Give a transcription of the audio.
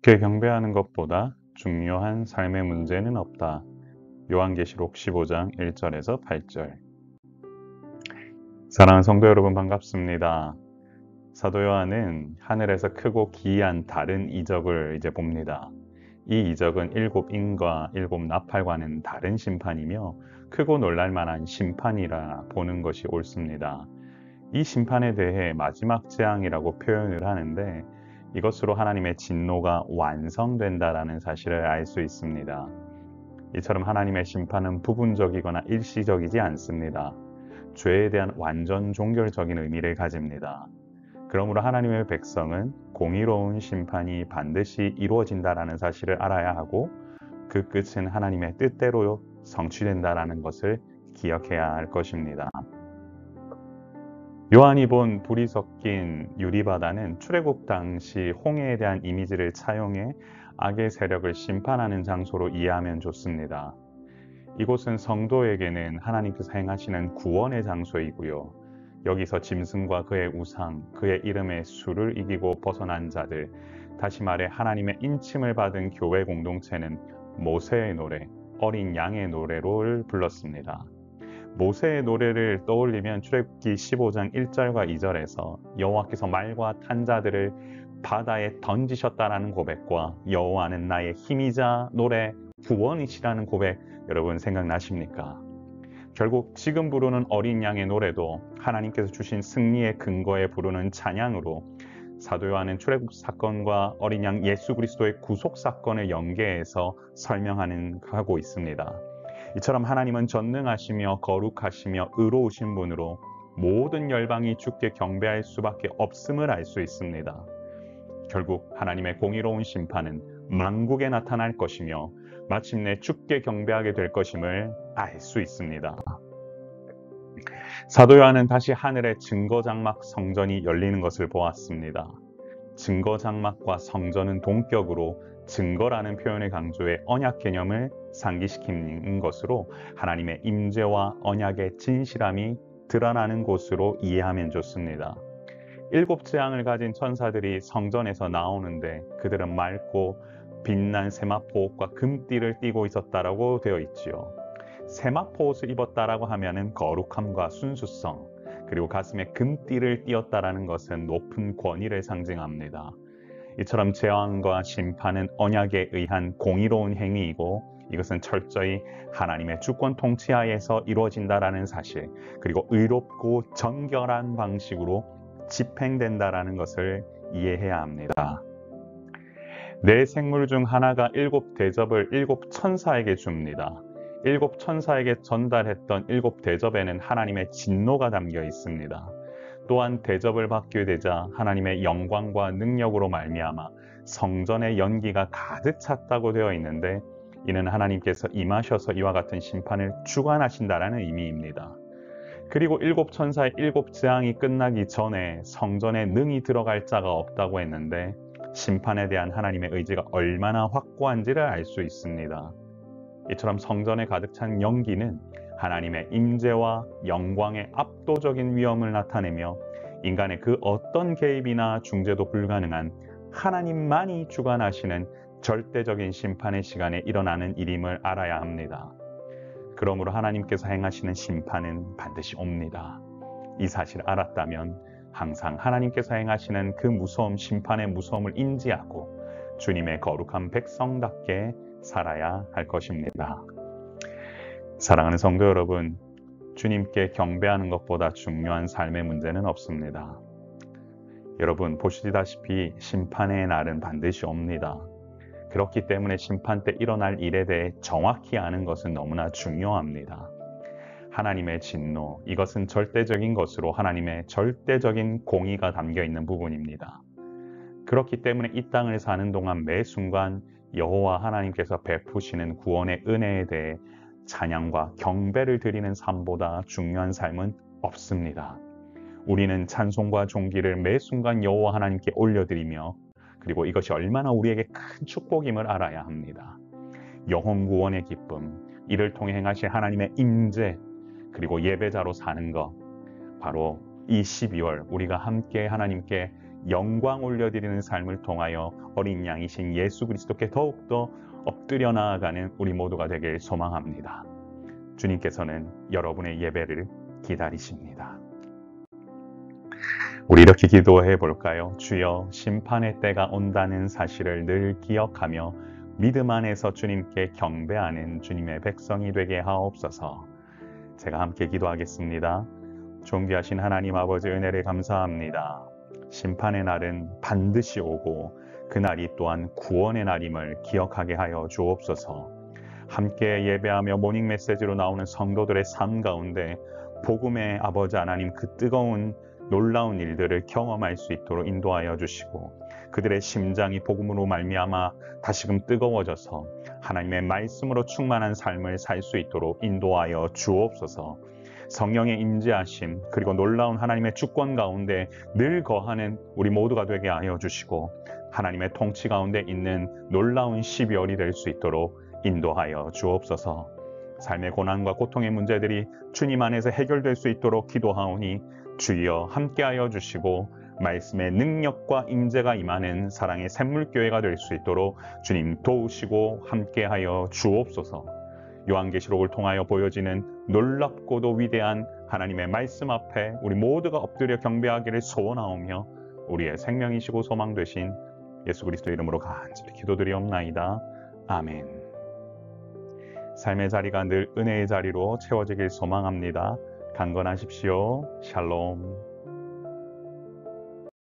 주께 경배하는 것보다 중요한 삶의 문제는 없다. 요한계시록 15장 1절에서 8절. 사랑하는 성도 여러분, 반갑습니다. 사도 요한은 하늘에서 크고 기이한 다른 이적을 이제 봅니다. 이 이적은 일곱 인과 일곱 나팔과는 다른 심판이며 크고 놀랄만한 심판이라 보는 것이 옳습니다. 이 심판에 대해 마지막 재앙이라고 표현을 하는데, 이것으로 하나님의 진노가 완성된다라는 사실을 알 수 있습니다. 이처럼 하나님의 심판은 부분적이거나 일시적이지 않습니다. 죄에 대한 완전 종결적인 의미를 가집니다. 그러므로 하나님의 백성은 공의로운 심판이 반드시 이루어진다라는 사실을 알아야 하고, 그 끝은 하나님의 뜻대로 성취된다라는 것을 기억해야 할 것입니다. 요한이 본 불이 섞인 유리바다는 출애굽 당시 홍해에 대한 이미지를 차용해 악의 세력을 심판하는 장소로 이해하면 좋습니다. 이곳은 성도에게는 하나님께서 행하시는 구원의 장소이고요. 여기서 짐승과 그의 우상, 그의 이름의 수를 이기고 벗어난 자들, 다시 말해 하나님의 인침을 받은 교회 공동체는 모세의 노래, 어린 양의 노래를 불렀습니다. 모세의 노래를 떠올리면 출애굽기 15장 1절과 2절에서 여호와께서 말과 탄 자들을 바다에 던지셨다라는 고백과 여호와는 나의 힘이자 노래 구원이시라는 고백, 여러분 생각나십니까? 결국 지금 부르는 어린 양의 노래도 하나님께서 주신 승리의 근거에 부르는 찬양으로 사도 요한은 출애굽 사건과 어린 양 예수 그리스도의 구속 사건을 연계해서 설명하고 있습니다. 이처럼 하나님은 전능하시며 거룩하시며 의로우신 분으로 모든 열방이 주께 경배할 수밖에 없음을 알 수 있습니다. 결국 하나님의 공의로운 심판은 만국에 나타날 것이며 마침내 주께 경배하게 될 것임을 알 수 있습니다. 사도 요한은 다시 하늘의 증거장막 성전이 열리는 것을 보았습니다. 증거장막과 성전은 동격으로 증거라는 표현을 강조해 언약 개념을 상기시키는 것으로 하나님의 임재와 언약의 진실함이 드러나는 곳으로 이해하면 좋습니다. 일곱 재앙을 가진 천사들이 성전에서 나오는데 그들은 맑고 빛난 세마포 옷과 금띠를 띠고 있었다라고 되어 있지요. 세마포 옷을 입었다라고 하면은 거룩함과 순수성, 그리고 가슴에 금띠를 띠었다라는 것은 높은 권위를 상징합니다. 이처럼 재앙과 심판은 언약에 의한 공의로운 행위이고, 이것은 철저히 하나님의 주권 통치하에서 이루어진다라는 사실, 그리고 의롭고 정결한 방식으로 집행된다라는 것을 이해해야 합니다. 네 생물 중 하나가 일곱 대접을 일곱 천사에게 줍니다. 일곱 천사에게 전달했던 일곱 대접에는 하나님의 진노가 담겨 있습니다. 또한 대접을 받게 되자 하나님의 영광과 능력으로 말미암아 성전의 연기가 가득 찼다고 되어 있는데, 이는 하나님께서 임하셔서 이와 같은 심판을 주관하신다라는 의미입니다. 그리고 일곱 천사의 일곱 재앙이 끝나기 전에 성전에 능히 들어갈 자가 없다고 했는데, 심판에 대한 하나님의 의지가 얼마나 확고한지를 알 수 있습니다. 이처럼 성전에 가득 찬 연기는 하나님의 임재와 영광의 압도적인 위엄을 나타내며 인간의 그 어떤 개입이나 중재도 불가능한 하나님만이 주관하시는 절대적인 심판의 시간에 일어나는 일임을 알아야 합니다. 그러므로 하나님께서 행하시는 심판은 반드시 옵니다. 이 사실을 알았다면 항상 하나님께서 행하시는 그 무서움, 심판의 무서움을 인지하고 주님의 거룩한 백성답게 살아야 할 것입니다. 사랑하는 성도 여러분, 주님께 경배하는 것보다 중요한 삶의 문제는 없습니다. 여러분 보시다시피 심판의 날은 반드시 옵니다. 그렇기 때문에 심판 때 일어날 일에 대해 정확히 아는 것은 너무나 중요합니다. 하나님의 진노, 이것은 절대적인 것으로 하나님의 절대적인 공의가 담겨 있는 부분입니다. 그렇기 때문에 이 땅을 사는 동안 매 순간 여호와 하나님께서 베푸시는 구원의 은혜에 대해 찬양과 경배를 드리는 삶보다 중요한 삶은 없습니다. 우리는 찬송과 존귀를 매 순간 여호와 하나님께 올려드리며, 그리고 이것이 얼마나 우리에게 큰 축복임을 알아야 합니다. 영혼 구원의 기쁨, 이를 통해 행하신 하나님의 임재, 그리고 예배자로 사는 것, 바로 이 12월 우리가 함께 하나님께 영광 올려드리는 삶을 통하여 어린 양이신 예수 그리스도께 더욱더 엎드려 나아가는 우리 모두가 되길 소망합니다. 주님께서는 여러분의 예배를 기다리십니다. 우리 이렇게 기도해 볼까요? 주여, 심판의 때가 온다는 사실을 늘 기억하며 믿음 안에서 주님께 경배하는 주님의 백성이 되게 하옵소서. 제가 함께 기도하겠습니다. 존귀하신 하나님 아버지, 은혜를 감사합니다. 심판의 날은 반드시 오고 그날이 또한 구원의 날임을 기억하게 하여 주옵소서. 함께 예배하며 모닝 메시지로 나오는 성도들의 삶 가운데 복음의 아버지 하나님, 그 뜨거운 놀라운 일들을 경험할 수 있도록 인도하여 주시고, 그들의 심장이 복음으로 말미암아 다시금 뜨거워져서 하나님의 말씀으로 충만한 삶을 살 수 있도록 인도하여 주옵소서. 성령의 임재하심, 그리고 놀라운 하나님의 주권 가운데 늘 거하는 우리 모두가 되게 하여 주시고, 하나님의 통치 가운데 있는 놀라운 12월이 될 수 있도록 인도하여 주옵소서. 삶의 고난과 고통의 문제들이 주님 안에서 해결될 수 있도록 기도하오니 주여 함께하여 주시고, 말씀의 능력과 임재가 임하는 사랑의 샘물교회가 될 수 있도록 주님 도우시고 함께하여 주옵소서. 요한계시록을 통하여 보여지는 놀랍고도 위대한 하나님의 말씀 앞에 우리 모두가 엎드려 경배하기를 소원하오며, 우리의 생명이시고 소망 되신 예수 그리스도 이름으로 간절히 기도드리옵나이다. 아멘. 삶의 자리가 늘 은혜의 자리로 채워지길 소망합니다. 강건하십시오. 샬롬.